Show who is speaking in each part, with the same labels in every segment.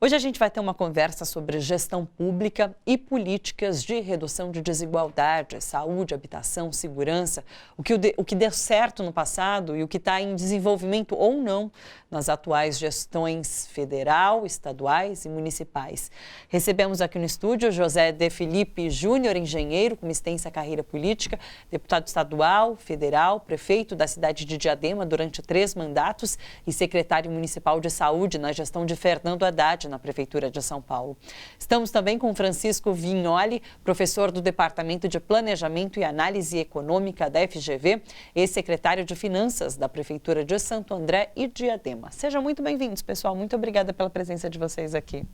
Speaker 1: Hoje a gente vai ter uma conversa sobre gestão pública e políticas de redução de desigualdade, saúde, habitação, segurança, o que deu certo no passado e o que está em desenvolvimento ou não nas atuais gestões federal, estaduais e municipais. Recebemos aqui no estúdio José de Felipe Júnior, engenheiro com uma extensa carreira política, deputado estadual, federal, prefeito da cidade de Diadema durante 3 mandatos e secretário municipal de saúde na gestão de Fernando Haddad na Prefeitura de São Paulo. Estamos também com Francisco Vignoli, professor do Departamento de Planejamento e Análise Econômica da FGV e secretário de Finanças da Prefeitura de Santo André e Diadema. Sejam muito bem-vindos, pessoal. Muito obrigada pela presença de vocês aqui.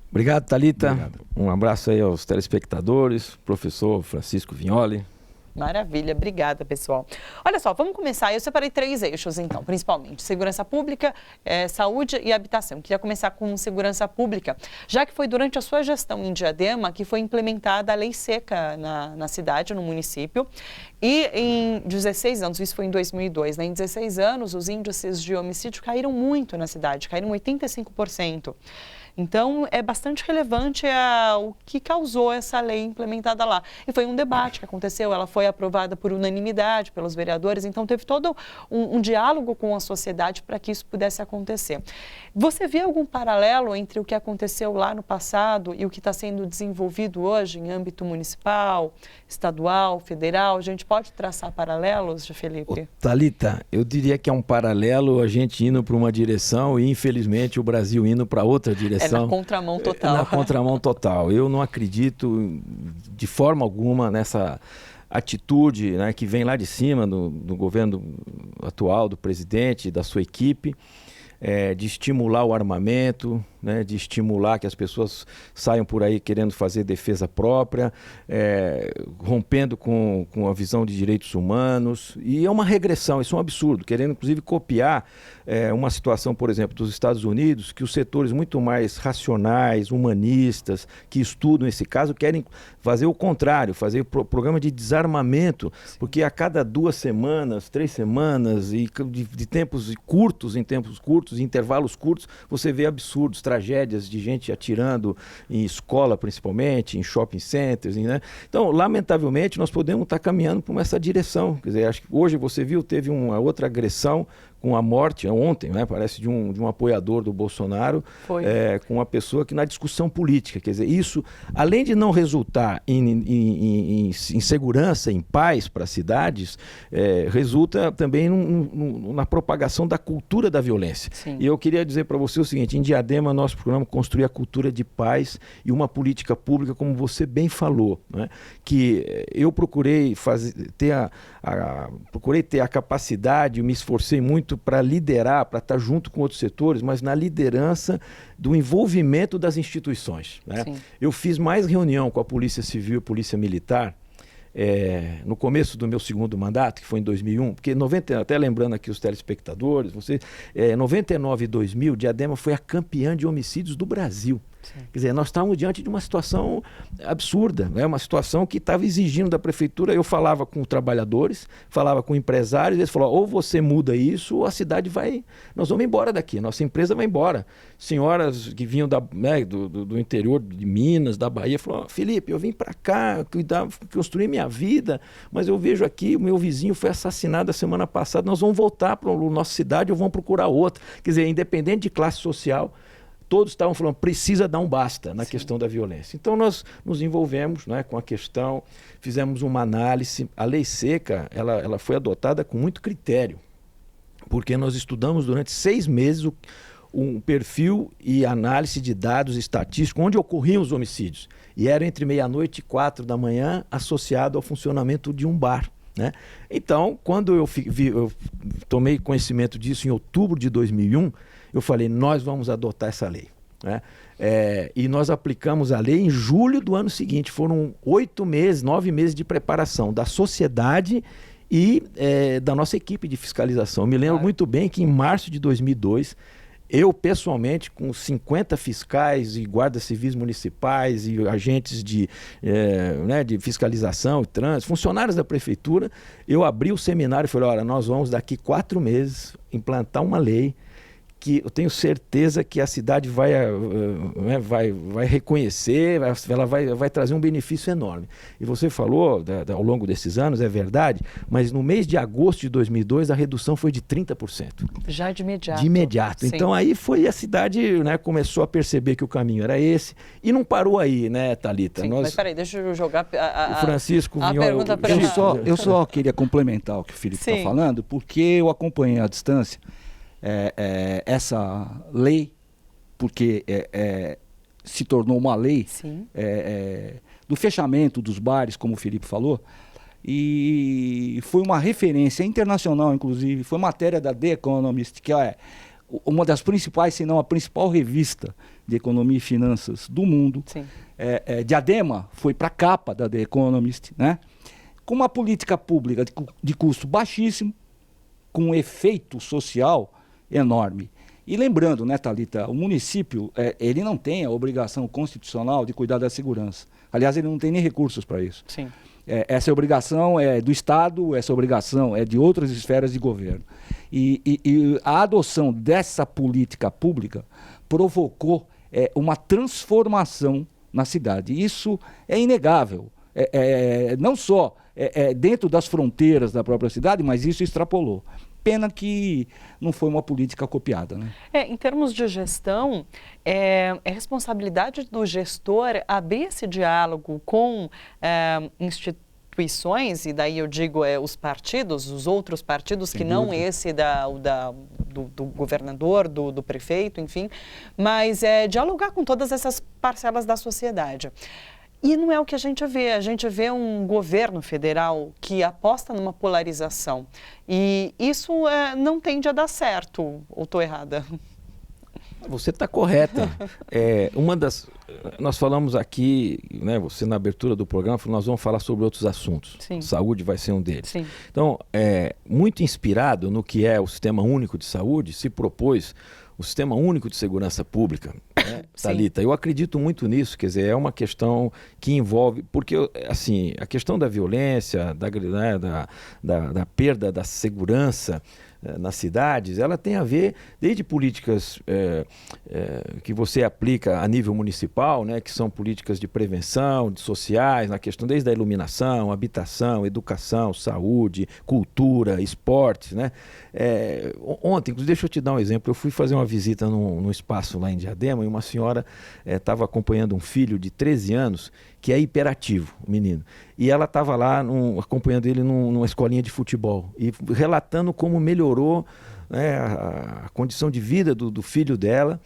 Speaker 2: Obrigado, Thalita.
Speaker 3: Obrigado.
Speaker 2: Um abraço aí aos telespectadores, professor Francisco Vignoli.
Speaker 1: Maravilha, obrigada, pessoal. Olha só, vamos começar. Eu separei 3 eixos, então, principalmente: segurança pública, saúde e habitação. Queria começar com segurança pública, já que foi durante a sua gestão em Diadema que foi implementada a lei seca na cidade, no município. E em 16 anos, isso foi em 2002, né? Em 16 anos, os índices de homicídio caíram muito na cidade, caíram 85%. Então, é bastante relevante o que causou essa lei implementada lá. E foi um debate que aconteceu, ela foi aprovada por unanimidade pelos vereadores, então teve todo um diálogo com a sociedade para que isso pudesse acontecer. Você vê algum paralelo entre o que aconteceu lá no passado e o que está sendo desenvolvido hoje em âmbito municipal, estadual, federal? A gente pode traçar paralelos, Felipe?
Speaker 2: Thalita, eu diria que é um paralelo a gente indo para uma direção e, infelizmente, o Brasil indo para outra direção.
Speaker 1: É na contramão total.
Speaker 2: Na contramão total. Eu não acredito de forma alguma nessa atitude, né, que vem lá de cima do governo atual, do presidente, da sua equipe, de estimular o armamento, né, de estimular que as pessoas saiam por aí querendo fazer defesa própria, rompendo com a visão de direitos humanos. E é uma regressão, isso é um absurdo, querendo inclusive copiar uma situação, por exemplo, dos Estados Unidos, que os setores muito mais racionais, humanistas, que estudam esse caso, querem fazer o contrário, fazer programa de desarmamento. Sim. Porque a cada 2 semanas, 3 semanas, e de tempos curtos, em tempos curtos, em intervalos curtos, você vê absurdos, tragédias de gente atirando em escola, principalmente, em shopping centers, né? Então, lamentavelmente, nós podemos estar caminhando por essa direção. Quer dizer, acho que hoje você viu, teve uma outra agressão com a morte, ontem, né, parece de um apoiador do Bolsonaro, com uma pessoa que na discussão política, quer dizer, isso, além de não resultar em segurança, em paz para as cidades, resulta também na propagação da cultura da violência.
Speaker 1: Sim.
Speaker 2: E eu queria dizer para você o seguinte: em Diadema nós procuramos construir a cultura de paz e uma política pública, como você bem falou, né, que eu procurei ter a capacidade, me esforcei muito para liderar, para estar junto com outros setores, mas na liderança do envolvimento das instituições, né? Eu fiz mais reunião com a Polícia Civil e a Polícia Militar no começo do meu 2º mandato, que foi em 2001, porque até lembrando aqui os telespectadores, 99 e 2000, Diadema foi a campeã de homicídios do Brasil. Sim. Quer dizer, nós estávamos diante de uma situação absurda, né? Uma situação que estava exigindo da prefeitura. Eu falava com trabalhadores, falava com empresários, eles falaram: ou você muda isso, ou a cidade nós vamos embora daqui, nossa empresa vai embora. Senhoras que vinham do interior de Minas, da Bahia, falaram: Felipe, eu vim para cá construir minha vida, mas eu vejo aqui, o meu vizinho foi assassinado a semana passada, nós vamos voltar para a nossa cidade ou vamos procurar outra. Quer dizer, independente de classe social, todos estavam falando: precisa dar um basta na questão da violência. Então nós nos envolvemos, né, com a questão, fizemos uma análise. A lei seca, ela foi adotada com muito critério, porque nós estudamos durante 6 meses um perfil e análise de dados estatísticos onde ocorriam os homicídios. E era entre meia-noite e 4 da manhã, associado ao funcionamento de um bar, né? Então, quando eu tomei conhecimento disso em outubro de 2001, eu falei: nós vamos adotar essa lei, né? E nós aplicamos a lei em julho do ano seguinte. Foram 9 meses de preparação da sociedade e da nossa equipe de fiscalização. Eu me lembro muito bem que em março de 2002, eu pessoalmente, com 50 fiscais e guardas civis municipais e agentes de fiscalização e trânsito, funcionários da prefeitura, eu abri o seminário e falei: olha, nós vamos daqui 4 meses implantar uma lei que eu tenho certeza que a cidade vai reconhecer, ela vai trazer um benefício enorme. E você falou, ao longo desses anos, é verdade, mas no mês de agosto de 2002 a redução foi de 30%.
Speaker 1: Já de imediato.
Speaker 2: De imediato. Sim. Então aí foi a cidade, né, começou a perceber que o caminho era esse e não parou aí, né, Thalita?
Speaker 1: Sim, mas peraí, deixa eu jogar
Speaker 2: o Francisco
Speaker 1: a pergunta para
Speaker 3: eu só queria complementar o que o Felipe está falando, porque eu acompanhei à distância essa lei, porque se tornou uma lei do fechamento dos bares, como o Felipe falou, e foi uma referência internacional, inclusive, foi matéria da The Economist, que é uma das principais, se não a principal revista de economia e finanças do mundo. Diadema foi para a capa da The Economist, né? Com uma política pública de custo baixíssimo, com um efeito social enorme. E lembrando, né, Thalita, o município, ele não tem a obrigação constitucional de cuidar da segurança. Aliás, ele não tem nem recursos para isso.
Speaker 1: Sim.
Speaker 2: Essa obrigação é do Estado, essa obrigação é de outras esferas de governo. E a adoção dessa política pública provocou uma transformação na cidade. Isso é inegável. Não só dentro das fronteiras da própria cidade, mas isso extrapolou. Pena que não foi uma política copiada, né?
Speaker 1: Em termos de gestão, é responsabilidade do gestor abrir esse diálogo com instituições, e daí eu digo os partidos, os outros partidos, que não esse do governador, do prefeito, enfim, mas dialogar com todas essas parcelas da sociedade. E não é o que a gente vê um governo federal que aposta numa polarização. E isso não tende a dar certo, ou estou errada?
Speaker 2: Você está correta. Nós falamos aqui, né, você na abertura do programa, nós vamos falar sobre outros assuntos.
Speaker 1: Sim.
Speaker 2: Saúde vai ser um deles.
Speaker 1: Sim.
Speaker 2: Então, muito inspirado no que é o Sistema Único de Saúde, se propôs o Sistema Único de Segurança Pública, né, Thalita? Eu acredito muito nisso, quer dizer, é uma questão que envolve, porque assim, a questão da violência, da perda da segurança nas cidades, ela tem a ver desde políticas que você aplica a nível municipal, né, que são políticas de prevenção, de sociais, na questão desde a iluminação, habitação, educação, saúde, cultura, esportes, né? Ontem, inclusive, deixa eu te dar um exemplo, eu fui fazer uma visita num espaço lá em Diadema e uma senhora estava acompanhando um filho de 13 anos que é hiperativo, o menino. E ela estava lá acompanhando ele numa escolinha de futebol e relatando como melhorou, né, a condição de vida do filho dela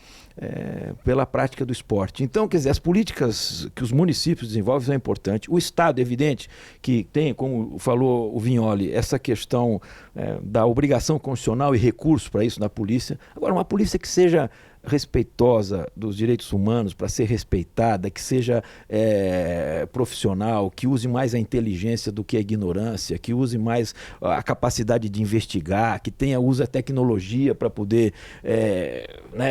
Speaker 2: pela prática do esporte. Então, quer dizer, as políticas que os municípios desenvolvem são importantes. O Estado, é evidente, que tem, como falou o Vignoli, essa questão da obrigação constitucional e recurso para isso na polícia. Agora, uma polícia que seja respeitosa dos direitos humanos, para ser respeitada, que seja profissional, que use mais a inteligência do que a ignorância, que use mais a capacidade de investigar, que use a tecnologia para poder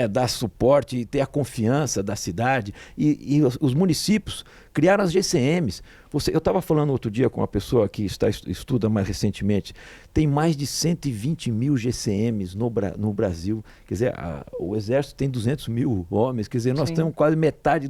Speaker 2: dar suporte e ter a confiança da cidade. E os municípios criaram as GCMs. Eu estava falando outro dia com uma pessoa que estuda mais recentemente, tem mais de 120 mil GCMs no Brasil. Quer dizer, o Exército tem 200 mil homens, quer dizer, nós temos quase metade.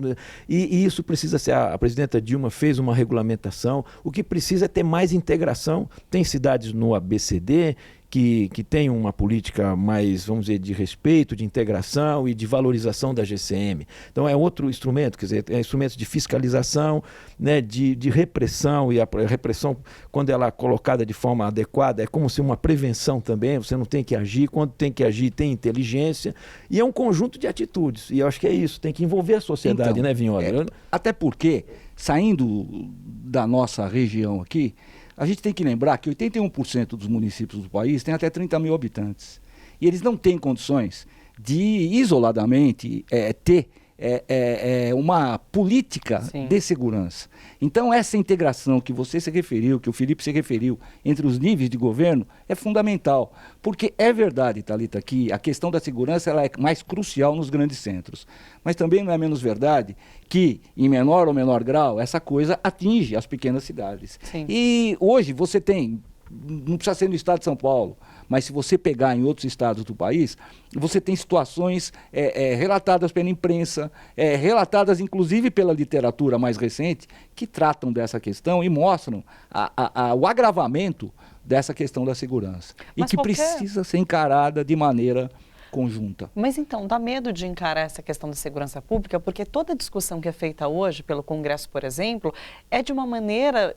Speaker 2: E isso precisa ser, a presidenta Dilma fez uma regulamentação, o que precisa é ter mais integração. Tem cidades no ABCD que tem uma política mais, vamos dizer, de respeito, de integração e de valorização da GCM. Então é outro instrumento, quer dizer, é instrumento de fiscalização, né, de repressão, e a repressão, quando ela é colocada de forma adequada, é como se uma prevenção também, você não tem que agir, quando tem que agir tem inteligência, e é um conjunto de atitudes, e eu acho que é isso, tem que envolver a sociedade, então, né, Vignoli?
Speaker 3: Até porque, saindo da nossa região aqui, a gente tem que lembrar que 81% dos municípios do país têm até 30 mil habitantes. E eles não têm condições de, isoladamente, ter uma política de segurança. Então, essa integração que você se referiu, que o Felipe se referiu, entre os níveis de governo, é fundamental. Porque é verdade, Thalita, que a questão da segurança ela é mais crucial nos grandes centros. Mas também não é menos verdade que, em menor ou menor grau, essa coisa atinge as pequenas cidades.
Speaker 1: Sim.
Speaker 3: E hoje você tem, não precisa ser no estado de São Paulo, mas se você pegar em outros estados do país, você tem situações relatadas pela imprensa, relatadas inclusive pela literatura mais recente, que tratam dessa questão e mostram o agravamento dessa questão da segurança.
Speaker 1: Mas
Speaker 3: e que precisa ser encarada de maneira conjunta.
Speaker 1: Mas então, dá medo de encarar essa questão da segurança pública, porque toda a discussão que é feita hoje pelo Congresso, por exemplo, é de uma maneira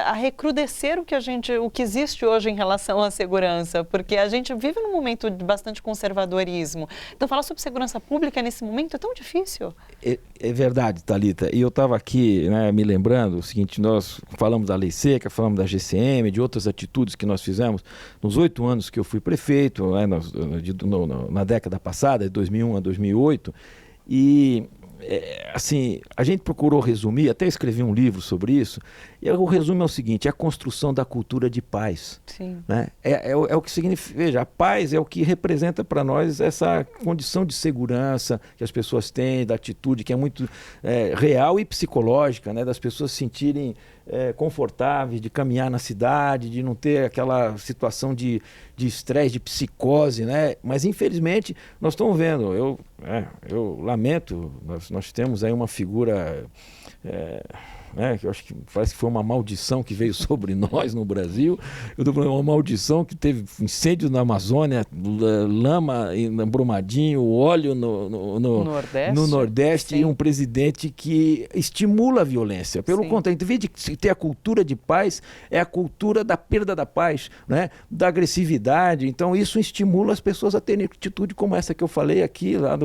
Speaker 1: a recrudescer o que existe hoje em relação à segurança, porque a gente vive num momento de bastante conservadorismo. Então, falar sobre segurança pública nesse momento é tão difícil.
Speaker 2: É verdade, Thalita. E eu estava aqui, né, me lembrando o seguinte, nós falamos da lei seca, falamos da GCM, de outras atitudes que nós fizemos nos 8 anos que eu fui prefeito, né, na década passada, de 2001 a 2008, e assim, a gente procurou resumir, até escrevi um livro sobre isso, e o resumo é o seguinte: é a construção da cultura de paz.
Speaker 1: Sim.
Speaker 2: Né? É o que significa, veja, a paz é o que representa para nós essa condição de segurança que as pessoas têm, da atitude que é muito real e psicológica, né? Das pessoas se sentirem confortáveis de caminhar na cidade, de não ter aquela situação de estresse, de psicose, né? Mas infelizmente nós estamos vendo, eu lamento, nós temos aí uma figura que eu acho que parece que foi uma maldição que veio sobre nós no Brasil. Eu estou falando uma maldição que teve incêndio na Amazônia, lama em Brumadinho, óleo no Nordeste e um presidente que estimula a violência. Pelo contrário, em vez de ter a cultura de paz, é a cultura da perda da paz, né? Da agressividade. Então isso estimula as pessoas a terem atitude como essa que eu falei aqui, lá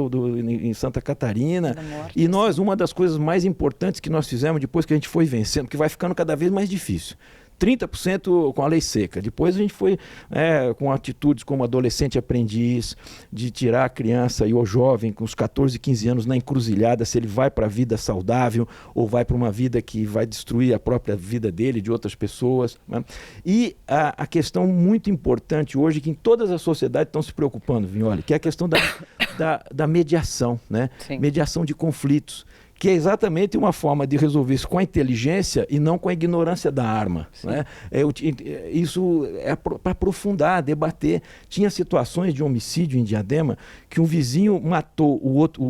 Speaker 2: em Santa Catarina. E nós, uma das coisas mais importantes que nós fizemos depois que a gente foi vencendo, que vai ficando cada vez mais difícil. 30% com a lei seca. Depois a gente foi com atitudes como adolescente aprendiz, de tirar a criança e o jovem com os 14, 15 anos na encruzilhada, se ele vai para a vida saudável ou vai para uma vida que vai destruir a própria vida dele e de outras pessoas. Né? E a questão muito importante hoje, que em todas as sociedades estão se preocupando, Vignoli, que é a questão da mediação, né? Mediação de conflitos, que é exatamente uma forma de resolver isso com a inteligência e não com a ignorância da arma. Né? Isso é para aprofundar, debater. Tinha situações de homicídio em Diadema que um vizinho matou o outro,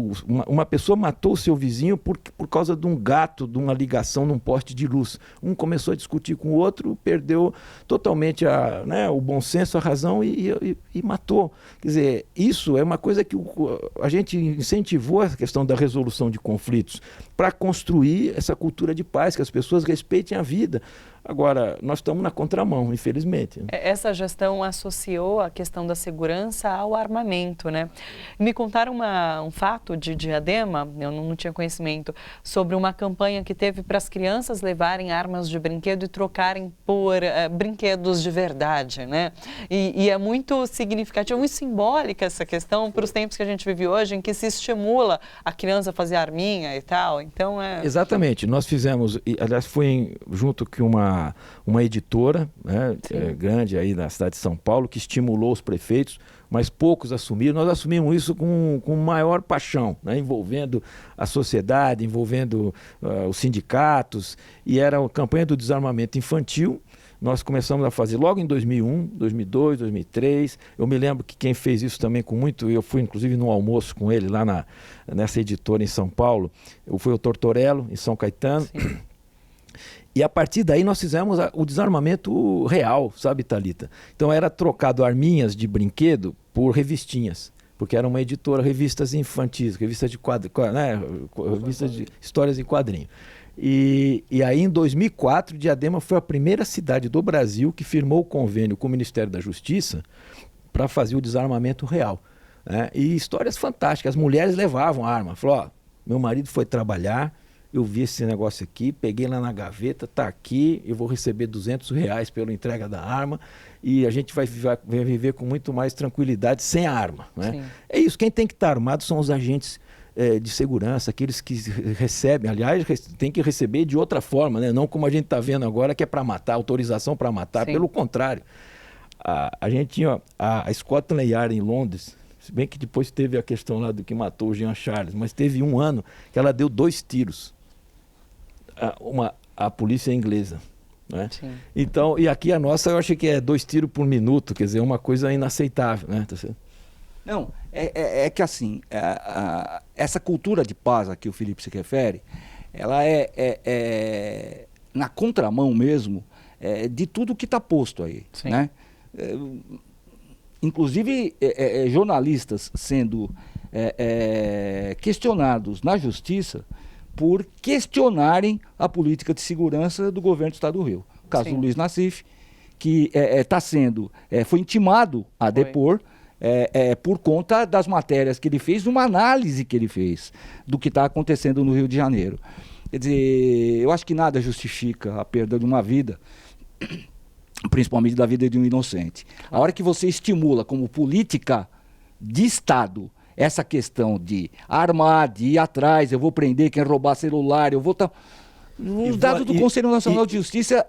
Speaker 2: uma pessoa matou o seu vizinho por causa de um gato, de uma ligação num poste de luz. Um começou a discutir com o outro, perdeu totalmente o bom senso, a razão e matou. Quer dizer, isso é uma coisa que a gente incentivou a questão da resolução de conflitos, para construir essa cultura de paz, que as pessoas respeitem a vida. Agora, nós estamos na contramão, infelizmente.
Speaker 1: Essa gestão associou a questão da segurança ao armamento, né? Me contaram um fato de Diadema, eu não tinha conhecimento, sobre uma campanha que teve para as crianças levarem armas de brinquedo e trocarem por brinquedos de verdade, né? E é muito significativo, muito simbólica essa questão para os tempos que a gente vive hoje, em que se estimula a criança a fazer arminha e tal. Então
Speaker 2: Exatamente. Nós fizemos, aliás, foi junto com uma editora, né, grande aí na cidade de São Paulo, que estimulou os prefeitos, mas poucos assumiram. Nós assumimos isso com maior paixão, né, envolvendo a sociedade, envolvendo os sindicatos, e era a campanha do desarmamento infantil. Nós começamos a fazer logo em 2001, 2002, 2003. Eu me lembro que quem fez isso também com muito, eu fui inclusive num almoço com ele lá nessa editora em São Paulo, foi o Tortorello, em São Caetano. Sim. E a partir daí nós fizemos o desarmamento real, sabe, Thalita? Então era trocado arminhas de brinquedo por revistinhas, porque era uma editora, revistas infantis, revistas de revistas de histórias em quadrinho. E aí em 2004, Diadema foi a primeira cidade do Brasil que firmou o convênio com o Ministério da Justiça para fazer o desarmamento real. Né? E histórias fantásticas, as mulheres levavam arma, falou, meu marido foi trabalhar, eu vi esse negócio aqui, peguei lá na gaveta, tá aqui, eu vou receber R$200 pela entrega da arma e a gente vai viver com muito mais tranquilidade sem a arma. Né? É isso, quem tem que estar armado são os agentes de segurança, aqueles que recebem, aliás, tem que receber de outra forma, né? Não como a gente está vendo agora, que é para matar, autorização para matar, pelo contrário. A gente tinha a Scotland Yard em Londres, se bem que depois teve a questão lá do que matou o Jean Charles, mas teve um ano que ela deu 2 tiros. A polícia inglesa, Né? Então, e aqui a nossa eu acho que é 2 tiros por minuto, quer dizer, uma coisa inaceitável. Né?
Speaker 3: Não, é que assim, essa cultura de paz a que o Felipe se refere, ela é na contramão mesmo de tudo que está posto aí. Né? Inclusive, jornalistas sendo questionados na justiça por questionarem a política de segurança do governo do Estado do Rio. O caso do Luiz Nassif, que foi intimado a depor por conta das matérias que ele fez, de uma análise que ele fez do que está acontecendo no Rio de Janeiro. Quer dizer, eu acho que nada justifica a perda de uma vida, principalmente da vida de um inocente. A hora que você estimula como política de Estado essa questão de armar, de ir atrás, eu vou prender quem roubar celular, eu vou... Os dados do Conselho Nacional de Justiça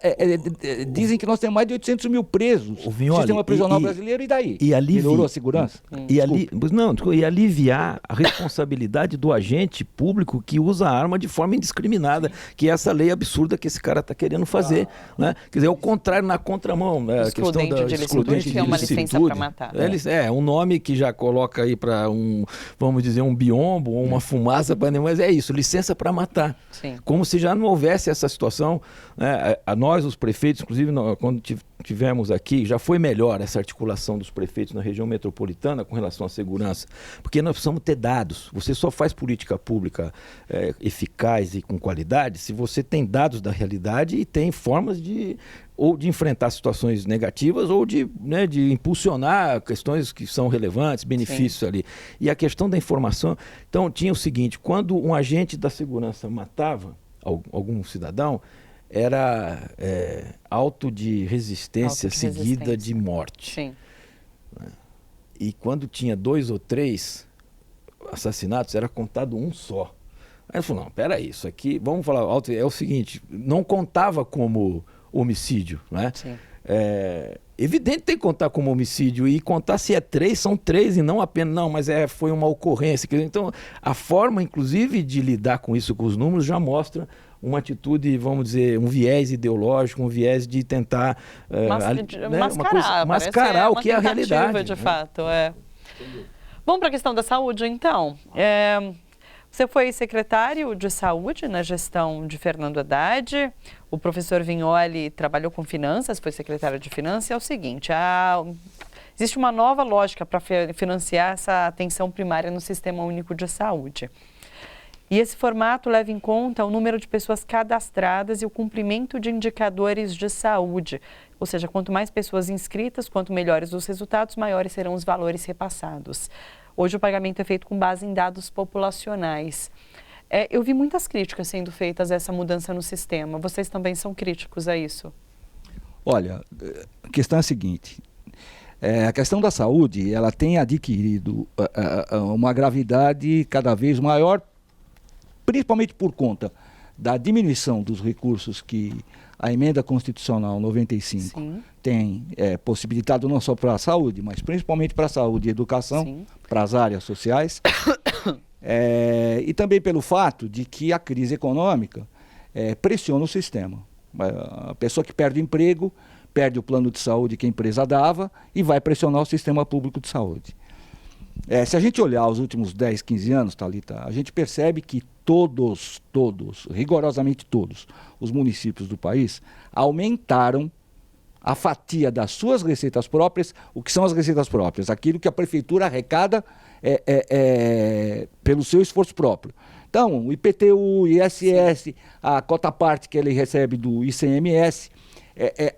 Speaker 3: dizem que nós temos mais de 800 mil presos no sistema prisional brasileiro, e daí? Melhorou a segurança?
Speaker 2: E aliviar a responsabilidade do agente público que usa a arma de forma indiscriminada, que é essa lei absurda que esse cara está querendo fazer. Né? Quer dizer, é o contrário, na contramão. Né? A questão da excludente de
Speaker 1: licitude, que é uma licença para matar.
Speaker 2: É um nome que já coloca aí para vamos dizer, um biombo ou uma fumaça, mas é isso, licença para matar. Como se já não houvesse essa situação, né? Nós, os prefeitos, inclusive quando tivemos aqui, já foi melhor essa articulação dos prefeitos na região metropolitana com relação à segurança, porque nós precisamos ter dados. Você só faz política pública eficaz e com qualidade se você tem dados da realidade e tem formas ou de enfrentar situações negativas ou de impulsionar questões que são relevantes, benefícios ali. E a questão da informação, então tinha o seguinte, quando um agente da segurança matava algum cidadão, era auto de resistência seguida de morte. E quando tinha 2 ou 3 assassinatos, era contado um só. Aí eu falei, não, peraí, isso aqui, vamos falar, é o seguinte, não contava como homicídio, né? Evidente que tem que contar como homicídio, e contar se é 3, são 3 e não apenas, não, mas foi uma ocorrência. Então, a forma, inclusive, de lidar com isso, com os números, já mostra uma atitude, vamos dizer, um viés ideológico, um viés de tentar mascarar o que é a realidade.
Speaker 1: De fato, Vamos para a questão da saúde, então. Você foi secretário de saúde na gestão de Fernando Haddad, o professor Vignoli trabalhou com finanças, foi secretário de finanças, é o seguinte, existe uma nova lógica para financiar essa atenção primária no Sistema Único de Saúde. E esse formato leva em conta o número de pessoas cadastradas e o cumprimento de indicadores de saúde. Ou seja, quanto mais pessoas inscritas, quanto melhores os resultados, maiores serão os valores repassados. Hoje o pagamento é feito com base em dados populacionais. Eu vi muitas críticas sendo feitas a essa mudança no sistema. Vocês também são críticos a isso?
Speaker 3: Olha, a questão é a seguinte. A questão da saúde, ela tem adquirido uma gravidade cada vez maior, principalmente por conta da diminuição dos recursos que a emenda constitucional 95 tem possibilitado não só para a saúde, mas principalmente para a saúde e educação, para as áreas sociais, e também pelo fato de que a crise econômica pressiona o sistema. A pessoa que perde o emprego, perde o plano de saúde que a empresa dava e vai pressionar o sistema público de saúde. Se a gente olhar os últimos 10, 15 anos, Thalita, a gente percebe que todos, rigorosamente todos, os municípios do país aumentaram a fatia das suas receitas próprias. O que são as receitas próprias? Aquilo que a prefeitura arrecada pelo seu esforço próprio. Então, o IPTU, o ISS, a cota parte que ele recebe do ICMS,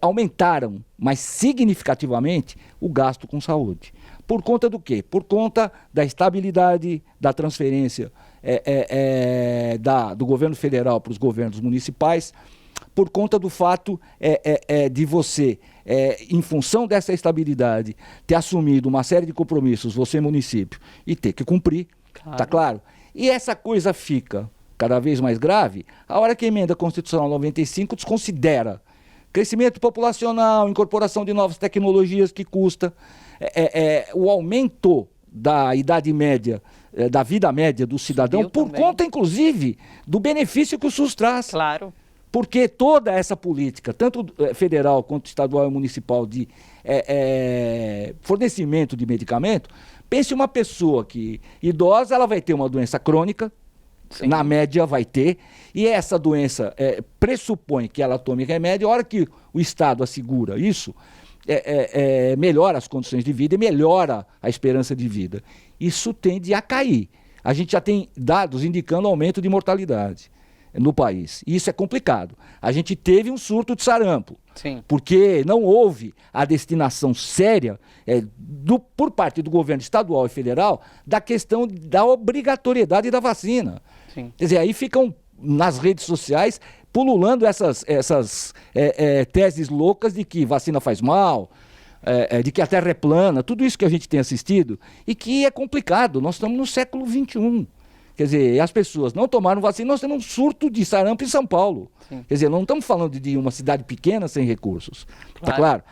Speaker 3: aumentaram, mas significativamente, o gasto com saúde. Por conta do quê? Por conta da estabilidade da transferência do governo federal para os governos municipais, por conta do fato de você, em função dessa estabilidade, ter assumido uma série de compromissos, você município, e ter que cumprir, tá claro? E essa coisa fica cada vez mais grave a hora que a emenda constitucional 95 desconsidera crescimento populacional, incorporação de novas tecnologias que custa, o aumento da idade média, da vida média do cidadão, por conta, inclusive, do benefício que o SUS traz.
Speaker 1: Claro.
Speaker 3: Porque toda essa política, tanto federal quanto estadual e municipal, de fornecimento de medicamento, pense uma pessoa que idosa, ela vai ter uma doença crônica, sim, na média vai ter, e essa doença pressupõe que ela tome remédio. A hora que o Estado assegura isso, melhora as condições de vida e melhora a esperança de vida. Isso tende a cair. A gente já tem dados indicando aumento de mortalidade no país. E isso é complicado. A gente teve um surto de sarampo, sim, porque não houve a destinação séria por parte do governo estadual e federal da questão da obrigatoriedade da vacina. Sim. Quer dizer, aí ficam nas redes sociais pululando essas teses loucas de que vacina faz mal, de que a Terra é plana, tudo isso que a gente tem assistido, e que é complicado. Nós estamos no século XXI. Quer dizer, as pessoas não tomaram vacina, nós temos um surto de sarampo em São Paulo. Sim. Quer dizer, não estamos falando de uma cidade pequena sem recursos. Claro. Tá claro?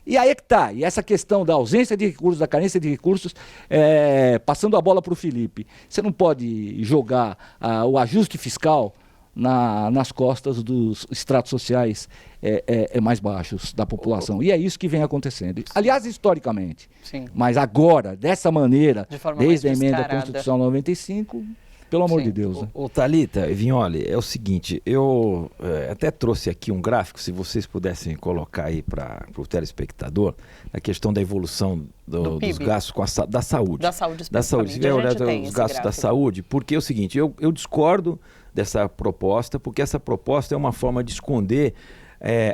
Speaker 3: E aí é que está. E essa questão da ausência de recursos, da carência de recursos, passando a bola para o Felipe. Você não pode jogar o ajuste fiscal nas costas dos estratos sociais mais baixos da população. E é isso que vem acontecendo. Aliás, historicamente. Sim. Mas agora, dessa maneira, desde a emenda à Constituição 95... Pelo amor de Deus. Né?
Speaker 2: Thalita, Vignoli, é o seguinte, eu até trouxe aqui um gráfico, se vocês pudessem colocar aí para o telespectador, a questão da evolução dos gastos da saúde.
Speaker 1: Da saúde,
Speaker 2: da saúde. Se tiver olhado os gastos da saúde, porque é o seguinte, eu discordo dessa proposta, porque essa proposta é uma forma de esconder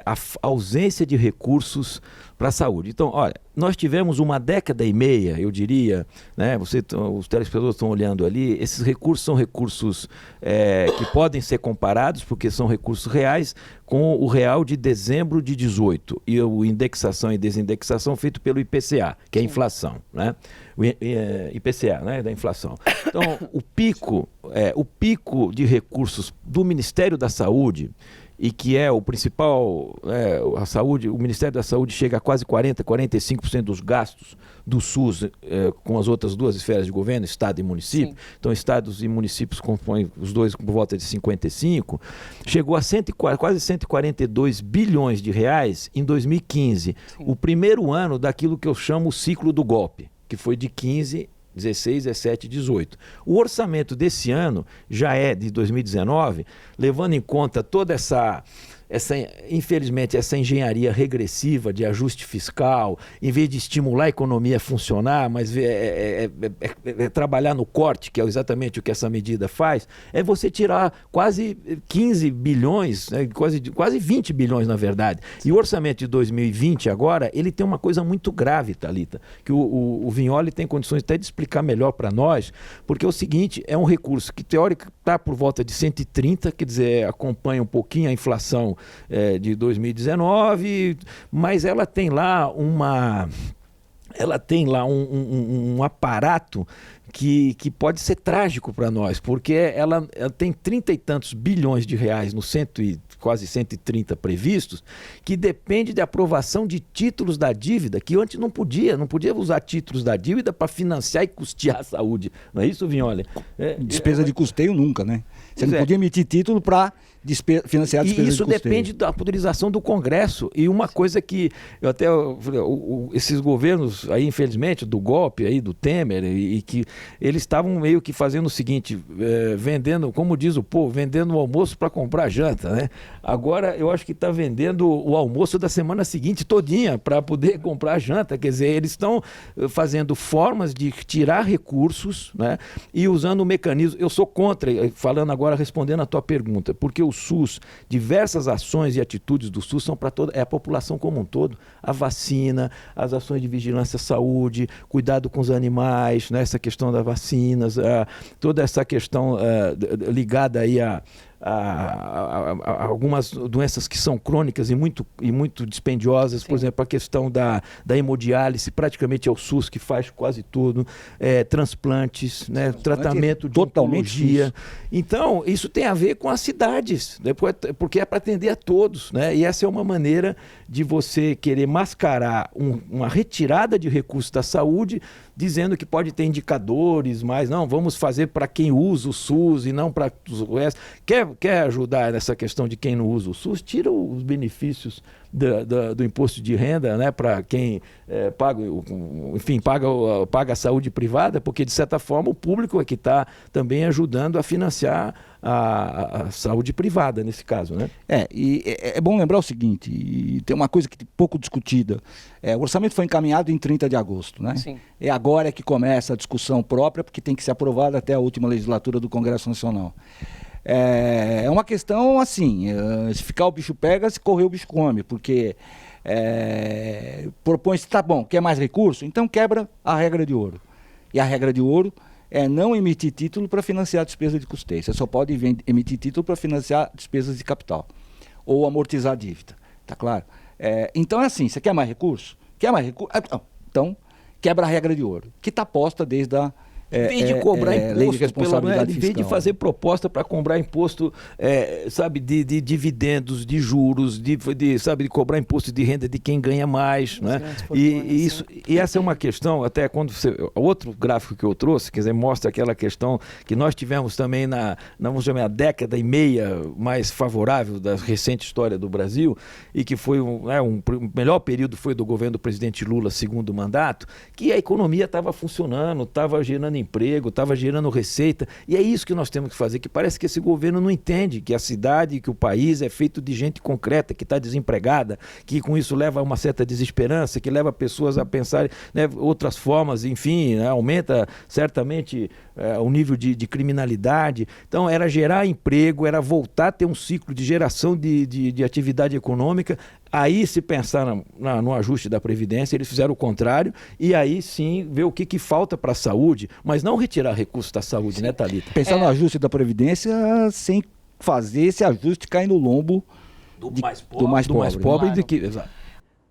Speaker 2: a ausência de recursos para a saúde. Então, olha, nós tivemos uma década e meia, eu diria, né, os telespectadores estão olhando ali, esses recursos são recursos que podem ser comparados, porque são recursos reais, com o real de dezembro de 18, e o indexação e desindexação feito pelo IPCA, que é a inflação, né? O IPCA, né, da inflação. Então, o pico de recursos do Ministério da Saúde, e que é o principal, a saúde, o Ministério da Saúde chega a quase 45% dos gastos do SUS com as outras duas esferas de governo, Estado e município. Sim. Então, estados e municípios compõem os dois por volta de 55%, chegou a quase 142 bilhões de reais em 2015, sim, o primeiro ano daquilo que eu chamo o ciclo do golpe, que foi de 15, 16, 17, 18. O orçamento desse ano já é de 2019, levando em conta toda infelizmente, essa engenharia regressiva de ajuste fiscal, em vez de estimular a economia a funcionar, mas trabalhar no corte, que é exatamente o que essa medida faz, é você tirar quase 15 bilhões, né, quase 20 bilhões, na verdade. E o orçamento de 2020 agora, ele tem uma coisa muito grave, Thalita, que o Vignoli tem condições até de explicar melhor para nós, porque é o seguinte, é um recurso que teoricamente está por volta de 130, quer dizer, acompanha um pouquinho a inflação de 2019, mas ela tem lá um aparato que pode ser trágico para nós, porque ela tem 30 e tantos bilhões de reais no quase 130 previstos, que depende de aprovação de títulos da dívida, que antes não podia usar títulos da dívida para financiar e custear a saúde. Não é isso, Vignoli?
Speaker 3: Despesa de custeio nunca, né? Você não podia emitir título para financiar a despesa de custeio.
Speaker 2: E isso depende da autorização do Congresso. E uma coisa que esses governos aí, infelizmente, do golpe aí, do Temer, e que eles estavam meio que fazendo o seguinte, vendendo, como diz o povo, vendendo o almoço para comprar janta, né? Agora eu acho que está vendendo o almoço da semana seguinte todinha para poder comprar janta. Quer dizer, eles estão fazendo formas de tirar recursos, né? E usando o mecanismo. Eu sou contra, falando agora, respondendo a tua pergunta, porque o SUS, diversas ações e atitudes do SUS são para a população como um todo. A vacina, as ações de vigilância à saúde, cuidado com os animais, né? Essa questão das vacinas, toda essa questão ligada aí a algumas doenças que são crônicas e muito dispendiosas. Sim. Por exemplo, a questão da hemodiálise, praticamente é o SUS que faz quase tudo, transplantes, né, tratamento de oncologia. Então, isso tem a ver com as cidades, né, porque é para atender a todos, né, e essa é uma maneira de você querer mascarar uma retirada de recursos da saúde, dizendo que pode ter indicadores, mas não, vamos fazer para quem usa o SUS e não para os restos. quer ajudar nessa questão de quem não usa o SUS, tira os benefícios do imposto de renda, né, para quem paga a saúde privada, porque de certa forma o público é que está também ajudando a financiar a saúde privada nesse caso, né?
Speaker 3: E é bom lembrar o seguinte, e tem uma coisa que é pouco discutida, o orçamento foi encaminhado em 30 de agosto, né?
Speaker 1: Sim.
Speaker 3: É agora que começa a discussão própria, porque tem que ser aprovada até a última legislatura do Congresso Nacional. É uma questão assim, se ficar o bicho pega, se correr o bicho come, porque propõe-se, tá bom, quer mais recurso? Então quebra a regra de ouro. E a regra de ouro é não emitir título para financiar despesa de custeio. Você só pode emitir título para financiar despesas de capital ou amortizar a dívida, tá claro? Então é assim, você quer mais recurso? Quer mais recurso? Então quebra a regra de ouro, que está posta desde a
Speaker 2: em vez de cobrar imposto,
Speaker 3: lei de responsabilidade
Speaker 2: em vez de fazer proposta para cobrar imposto, de dividendos, de juros, de cobrar imposto de renda de quem ganha mais, né? E essa é uma questão, até quando outro gráfico que eu trouxe, quer dizer, mostra aquela questão que nós tivemos também vamos chamar, a década e meia mais favorável da recente história do Brasil, e que foi o melhor período foi do governo do presidente Lula, segundo mandato, que a economia estava funcionando, estava gerando emprego, estava gerando receita, e é isso que nós temos que fazer, que parece que esse governo não entende que a cidade, que o país é feito de gente concreta, que está desempregada, que com isso leva a uma certa desesperança, que leva pessoas a pensar, né, outras formas, enfim, né, aumenta certamente o nível de criminalidade. Então era gerar emprego, era voltar a ter um ciclo de geração de atividade econômica. Aí, se pensar no ajuste da Previdência, eles fizeram o contrário, e aí sim ver o que falta para a saúde, mas não retirar recursos da saúde, sim, né, Thalita?
Speaker 3: Pensar no ajuste da Previdência sem fazer esse ajuste cair no lombo do mais pobre.
Speaker 1: Claro. Exato.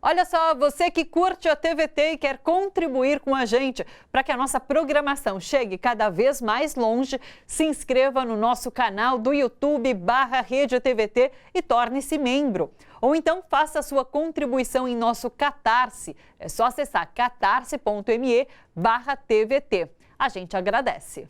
Speaker 1: Olha só, você que curte a TVT e quer contribuir com a gente para que a nossa programação chegue cada vez mais longe, se inscreva no nosso canal do YouTube /Rede TVT e torne-se membro. Ou então faça a sua contribuição em nosso Catarse. É só acessar catarse.me/TVT. A gente agradece.